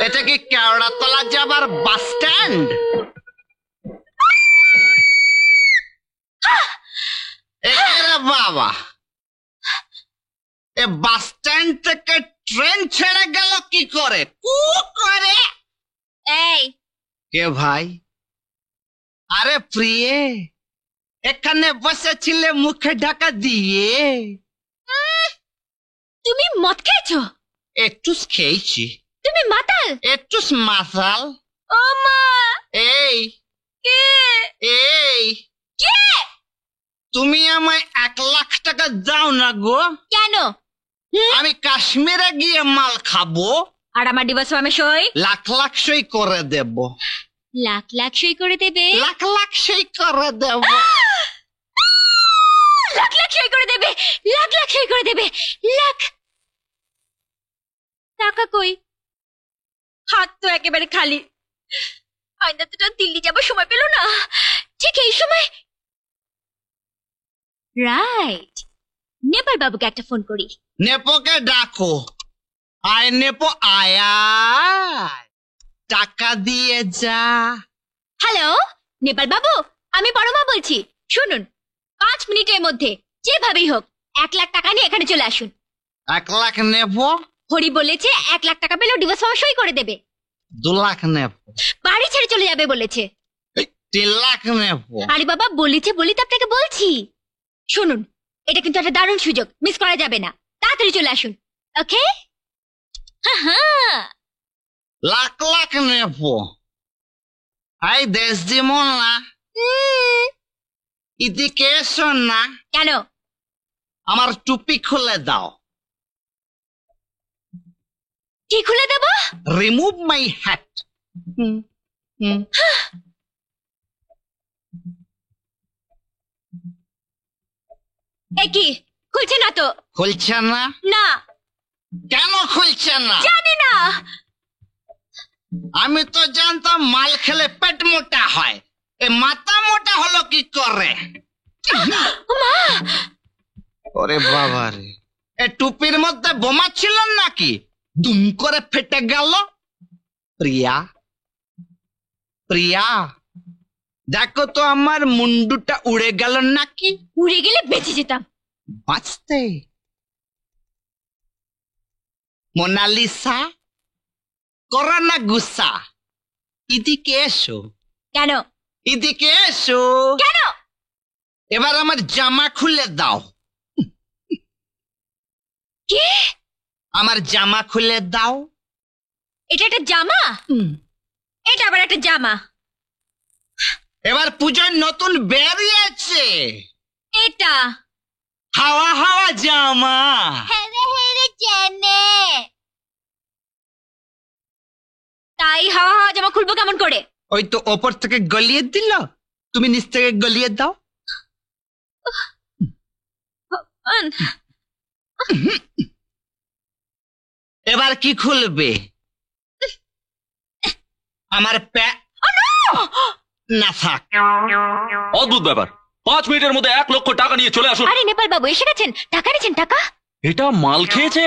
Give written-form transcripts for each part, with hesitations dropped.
এটা কি কেওড়াতলা যাবার বাস স্ট্যান্ড? বাবা, এ বাস স্ট্যান্ড থেকে ট্রেন ছেড়ে গেল কি করে? এই কে ভাই? আরে প্রিয়ে, এখানে বসেছিলে মুখে ঢাকা দিয়ে। তুমি মদ খেয়েছো? একটু খেয়েছি। তুমি মাতাল? একটু মাতাল। ও মা! এই কে? এই কে? তুমি আমায় 1 লাখ টাকা দাও না গো। কেন? আমি কাশ্মীরে গিয়ে মাল খাবো। আর আমার ডিভোর্স ফর্মে সই? লাখ লাখ সই করে দেব। লাখ লাখ সই করে দেবে? লাখ লাখ সই করে দেব। লাখ লাখ সই করে দেবে? লাখ লাখ সই করে দেবে? লাখ টাকা কই? হাত তো একেবারে খালি। আইনাতটা দিল্লি যাবার সময় পেল না। ঠিক এই সময় রাইট, নেপাল বাবুকে একটা ফোন করি। নেপোকে ডাকো। আয় নেপো, আয়া টাকা দিয়ে যা। হ্যালো নেপাল বাবু, আমি পরমা বলছি। শুনুন, 5 মিনিটের মধ্যে যেভাবেই হোক 1 লাখ টাকা নিয়ে এখানে চলে আসুন। 1 লাখ নেবো। হরি বলেছে 1 লাখ টাকা পেলেও ডিভোর্স ফর্ম সই করে দেবে। 2 লাখ নেব। বাড়ি ছেড়ে চলে যাবে বলেছে। 3 লাখ নেব। আরে বাবা, বলেছে বলি তো আপনাকে বলছি। শুনুন, এটা কিন্তু একটা দারুণ সুযোগ, মিস করা যাবে না। তাড়াতাড়ি চলে আসুন, ওকে? হ্যাঁ, লাখ লাখ নেব। আই দেশ দিব না। এদিকে এসো না। কেন? আমার টুপি খুলে দাও। কি খুলে দেব? রিমুভ মাই হ্যাট। কি খুলছে না তো? খুলছে না? না। কেন খুলছে না? জানি না। আমি তো জানতাম মাল খেলে পেট মোটা হয়। এ মাথা মোটা হলো কি করে? মা! ওরে বাবা রে, এ টুপির মধ্যে বোমা ছিল নাকি? দুম করে ফেটে গেল। প্রিয়া, প্রিয়া, দেখো তো আমার মুন্ডুটা উড়ে গেল নাকি? উড়ে গেলে বেঁচে যেতাম। বাঁচতে? মোনালিসা, করো না গুসা। এদিকে এসো। কেন? এদিকে এসো। কেন? এবার আমার জামা খুলে দাও। কি? আমার জামা খুলে দাও। এটা একটা জামা? এটা আবার একটা জামা? এবার পুজোর নতুন বেরিয়েছে এটা হাওয়া হাওয়া জামা। হেরে হেরে জানে। তাই হাওয়া হাওয়া জামা খুলবো কেমন করে? ওই তো ওপর থেকে গলিয়ে দিল, তুমি নিচ থেকে গলিয়ে দাও। এবার কি খুলবে? আমার না থাক। অদ্ভুত ব্যাপার, 5 মিনিটের মধ্যে 1 লক্ষ টাকা নিয়ে চলে আসুন। আরে নেপাল বাবু এসে গেছেন, টাকা নিয়েছেন? টাকা? এটা মাল খেয়েছে।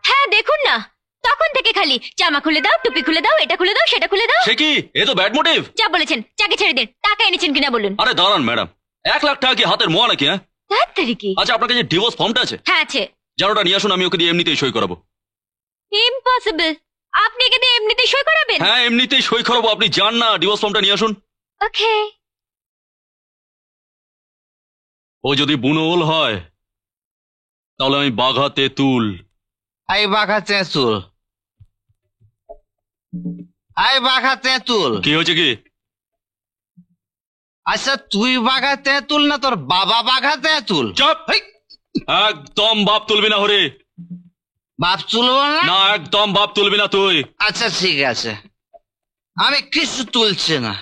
হ্যাঁ দেখুন না, তখন থেকে খালি জামা খুলে দাও, টুপি খুলে দাও, এটা খুলে দাও, সেটা খুলে দাও। সে কি? এ তো ব্যাড মোটিভ। যা বলেছেন চাকে ছেড়ে দেন। টাকা এনেছেন কিনা বলুন। আরে দাঁড়ান ম্যাডাম, 1 লাখ টাকা কি হাতের মোয়া নাকি? তাড়াতাড়ি কি? আচ্ছা, আপনার কাছে ডিভোর্স ফর্মটা আছে? হ্যাঁ আছে। জানোটা নিয়ে আসুন, আমি ওকে দিয়ে এমনিতেই সই করাবো। ইম্পসিবল, আপনি একে দিয়ে এমনিতে সই করাবেন? হ্যাঁ, এমনিতেই সই করাবো। আপনি যান না, ডিভোর্স ফর্মটা নিয়ে আসুন। ওকে। ও যদি বুনোল হয় তাহলে আমি বাঘা তেঁতুল। আই বাঘা তেঁতুল, আই বাঘা তেঁতুল। কি হয়েছে কি? আচ্ছা তুই বাঘা তেঁতুল না তোর বাবা বাঘা তেঁতুল? চুপ! একদম বাপ তুলবি না হরে। বাপ তুলবো না? না, একদম বাপ তুলবি না তুই। আচ্ছা ঠিক আছে, আমি কিছু তুলছি না।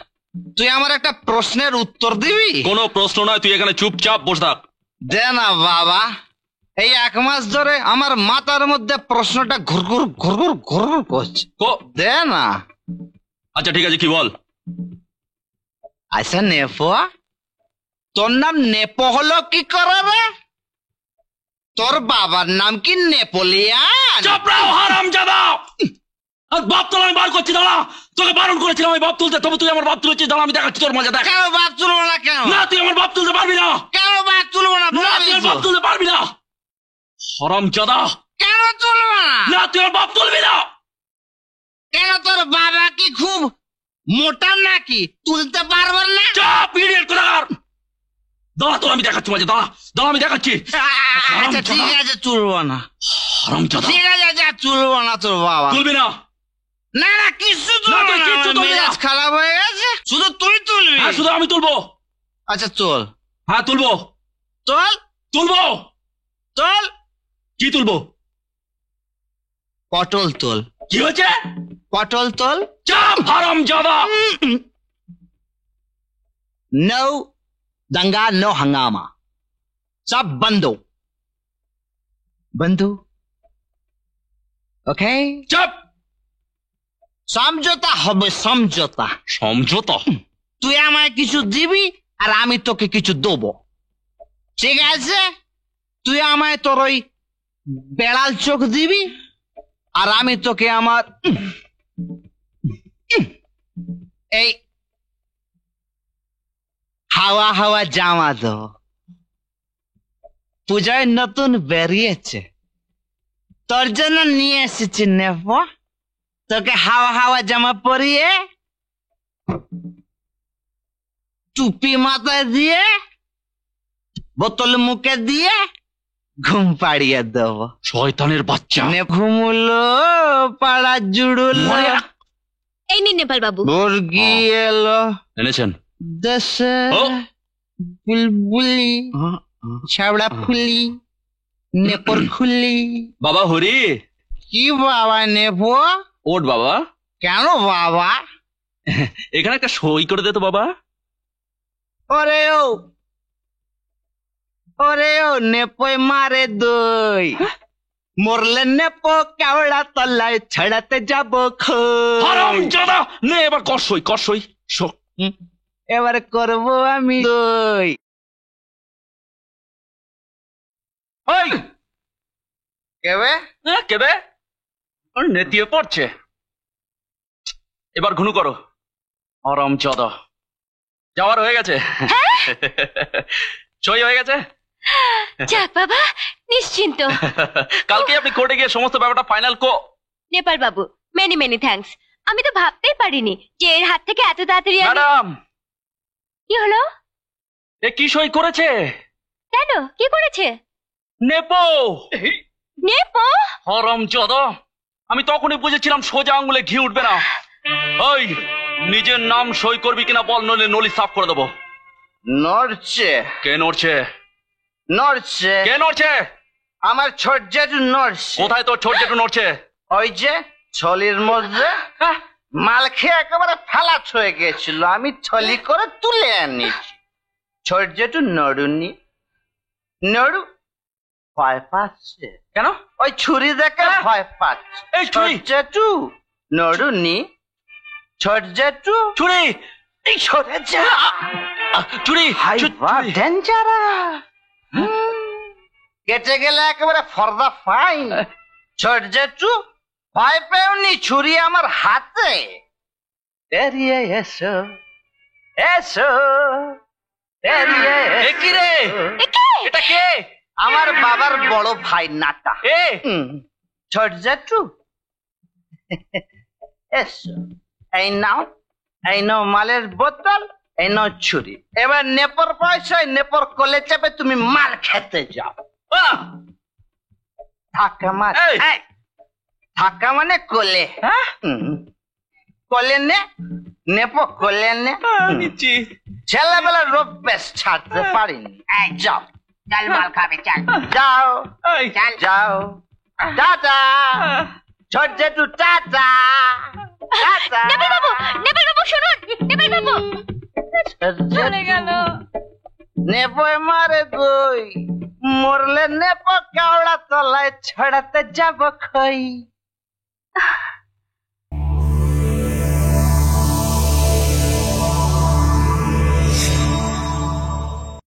তুই আমার একটা প্রশ্নের উত্তর দিবি? কোনো প্রশ্ন নয়, তুই এখানে চুপচাপ বসে থাক। দে না বাবা, এই 1 মাস ধরে আমার মাথার মধ্যে প্রশ্নটা ঘুরঘুর ঘুরঘুর ঘুরঘুর করছে। দে না। আচ্ছা ঠিক আছে, কি বল? আচ্ছা নেপো, তোর নাম নেপো হলো কি করে রে? তোর বাবার নাম কি নেপোলিয়ান? চুপ রাও হারামজাদা! আর বাপ তোলা আমি বার করছি, দাঁড়া। তোকে বারণ করেছিলাম আমি বাপ তুলতে, তবে তুই আমার বাপ তুলেছিস। দাঁড়া, আমি দেখাচ্ছি তোর মজা, দেখ। কেন বাপ তুলবো না? কেন না, তুই আমার বাপ তুলতে পারবি না। কেন বাপ তুলবো না? না, তুই আমার বাপ তুলতে পারবি না হারামজাদা। কেন তুলবো না? না, তুই আমার বাপ তুলবি না। কেন, তোর বাবা কি খুব মোটা নাকি? তুলতে পারবো না? চাপ, ইডিয়েট কোথাকার। দাঁড়া, তোর আমি দেখাচ্ছি মজা, দাঁড়া দাঁড়া, আমি দেখাচ্ছি। আচ্ছা ঠিক আছে, তুলবো না। হারামজাদা, ঠিক আছে, যা, তুলবো না তোর বাবা। তুলবি না? না না, কিছু না, তুলবো তুই না, কিচ্ছু আমার তুলবি না। মেজাজ খারাপ হয়ে গেছে। শুধু তুই তুলবি? হ্যাঁ, শুধু আমি তুলবো। আচ্ছা চল। হ্যাঁ, তুলবো। চল তুলবো। চল। কি তুলবো? পটল তোল। কি হয়েছে? পটল তোল। চাপ হারামজাদা। नो दंगा नो हंगामा, सब बंदो बंधु। ओके, চাপ। সমঝোতা হবে, সমঝোতা। সমঝোতা? তুই আমায় কিছু দিবি আর আমি তোকে কিছু দেবো, ঠিক আছে? তুই আমায় তোর ওই বেড়াল চোখ দিবি আর আমি তোকে আমার এই হাওয়া হাওয়া জামা দেবো। পূজায় নতুন বেরিয়েছে, তোর জন্য নিয়ে এসেছি নেব। তোকে হাওয়া হাওয়া জামা পরিয়ে, টুপি মাথায় দিয়ে, বোতল মুখে দিয়ে ঘুম পাড়িয়ে দেবো। শয়তানের বাচ্চা। নে ঘুমুলো পাড়া জুড়ুলো, এই নিন নেপাল বাবু। মুরগি এলো এনেছেন? দেশে ও। বুলবুলি ছাবড়া ফুলি নেপর খুলি। বাবা হরি। কি বাবা নেবো? ওঠ বাবা। কেন বাবা? এখানে একটা সই করে দে তো বাবা। ওরে ও, ওরে ও, নেপোয় মারে দই, মরলে নেপো কেওড়া তলায় ছড়াতে যাবো খই। হারামজাদা, নে এবার কর সই, কর সই। এবার করবো আমি দই। ওই কেবে? কেবে নেতিয়ে পড়ছে। এবার ঘুনু করো। হারামজাদা, যাওয়ার হয়ে গেছে। সই হয়ে গেছে। যাক বাবা, নিশ্চিন্ত। কালকে আপনি কোর্টে গিয়ে সমস্ত ব্যাপারটা ফাইনাল নেপাল বাবু, মেনি মেনি থ্যাঙ্কস। আমি তো ভাবতেই পারিনি যে এর হাত থেকে এত তাড়াতাড়ি ম্যাডাম, কি হলো? এ কি সই করেছে? কেন, কি করেছে? নেপো। নেপো? হারামজাদা, আমি তখনই বুঝেছিলাম সোজা আঙুলে ঘি উঠবে না। ওই নিজের নাম সই করবি কিনা বল, নইলে নলি সাফ করে দেবো। নড়ছে। কে নড়ছে? নড়ছে। কে নড়ছে? আমার ছোট জেঠু নড়ছে। কোথায় তোর ছোট জেঠু নড়ছে? ওই যে থলির মধ্যে মাল খেয়ে একেবারে ফেলাট হয়ে গেছিল, আমি থলি করে তুলে আনিছি। ছোট জেঠু নড়ুনি। নড়ু ভয় পাচ্ছে। কেন? ওই ছুরি দেখে ভয় পাচ্ছে। এই ছোট ছুরি? জেঠু নড়ুনি। ছোট জেঠু চুরি। এই সরে যা। চুরি। হাই বা ডেঞ্জারাস। কেটে গেলে একেবারে ফর্দা ফাইন। ছোট জেঠু ভয় পেওনি, ছুরি আমার হাতে। এরিয়ে এসো, এসো, এরিয়ে এ কি রে? এটা কে? আমার বাবার বড় ভাই নাটা। এ ছোট জেঠু এসো, এই নাও, এই নাও মালের বোতল, এই নাও ছুরি। এবার নেপর পয়সায় নেপর কোলে চাপে তুমি মাল খেতে যাও। ধাক্কা মার। এই। এই, ধাক্কা মানে কোলে। কোলে নে, নেপো কোলে নে। নিচ্ছি। ছেলেবেলার রোগ বেশ ছাড়তে পারিনি। এই, যাও, চল মাল খাবে, চল যাও, এই, চল যাও। টাটা। ছোট জেঠু টাটা টাটা নেপাল বাবু শুনুন, নেপাল বাবু চলে গেল। নেপয় মারে গই, মরলে নেপ কাওড়া তলায় ছড়াতে যাব খই।